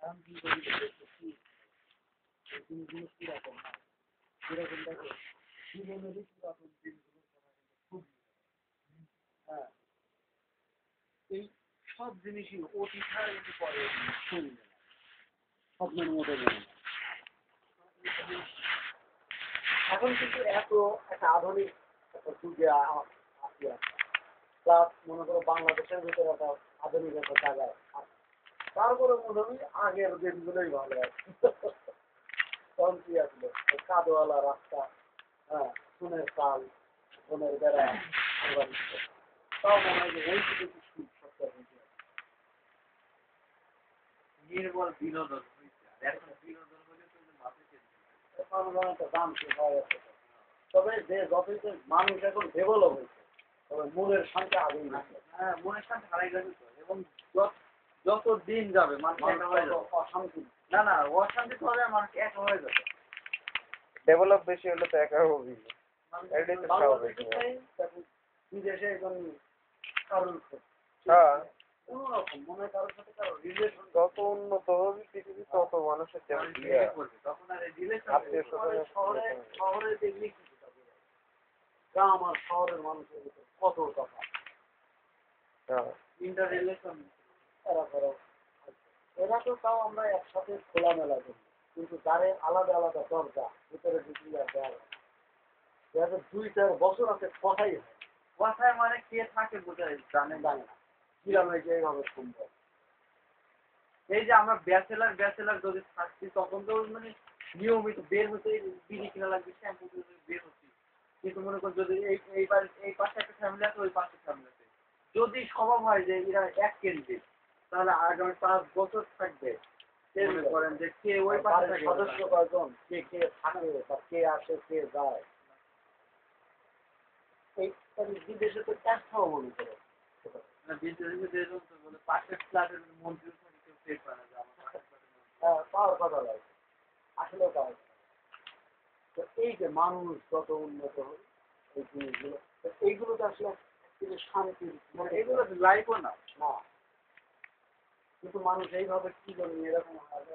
এখন কি করি কি এই জিনিসগুলো কিরকম হয় কিরকম দেখো জীবনেরই পুরাতন দিনগুলোর কথা কিন্তু খুব হ্যাঁ এই সব জিনিসই অতিথায় যদি পরে শুনবে না স্বপ্নের মধ্যে নেবে না এখন কিন্তু এত একটা আধুনিক একটা যুগে আসি প্লাস মনে করো বাংলাদেশের ভিতরে একটা আধুনিক একটা জায়গায় তারপরে মনে হয় আগের দিনগুলোই ভালো আছে তখন কি আসলো কাদওয়ালা রাস্তা হ্যাঁ সোনের চাল সোনের বেড়া তাও মনে হয় যে ওই দিকে কিছু সত্তর হয়েছে নির্মল বিনোদন হয়েছে এখন বিনোদন হলে তো মাথায় দাম শেষ হয়ে যাচ্ছে তবে যে যতই মানুষ এখন ডেভেলপ হয়েছে তবে মনের শান্তি আগেই না হ্যাঁ মনের শান্তি হারাই গেছে এবং যত দিন যাবে মানুষ অশান্তি না না অশান্তি তো হবে মানুষ এক হয়ে যাবে ডেভেলপ বেশি হলে তো একা হবি বিদেশে এখন কারণ হ্যাঁ কোনোরকম মনে কারোর সাথে কারো রিলেশন যত উন্নত হবে পৃথিবী তত মানুষের তখন আর শহরে শহরে দেখলে কি গ্রাম আর শহরের মানুষের ভিতরে কত কথা ইন্টার রিলেশন এরা তো তাও আমরা একসাথে খোলামেলা করি কিন্তু যারে আলাদা আলাদা দরজা ভিতরে ঢুকলে আর দেওয়া যাদের 2-4 বছর আছে কথাই হয় কথায় মানে কে থাকে বোঝায় জানে জানে না কিরম হয়েছে এইভাবে সম্ভব এই যে আমরা ব্যাচেলার যদি থাকছি তখন তো মানে নিয়মিত বের হতে বিড়ি কিনা লাগবে শ্যাম্পু বের হচ্ছি কিন্তু মনে করুন যদি এই পাশে একটা ফ্যামিলি আছে ওই পাশে ফ্যামিলি আছে যদি স্বভাব হয় যে এরা এক কেন্দ্রিক তাহলে আগামী 5 বছর থাকবে মনে করেন যে কে ওই পাশে সদস্য কয়জন কে কে থাকে বা কে আসে কে যায় এই বিদেশে তো ট্যাক্সও মনে করে পাশের ফ্ল্যাটের মন্ত্রী পাওয়ার কথা লাগে আসলেও পাওয়ার তো এই যে মানুষ যত উন্নত হয় এই জিনিসগুলো এইগুলো তো আসলে কিন্তু শান্তির এগুলো লাইফও না কিন্তু মানুষ এইভাবে কি জন্য এরকম হয়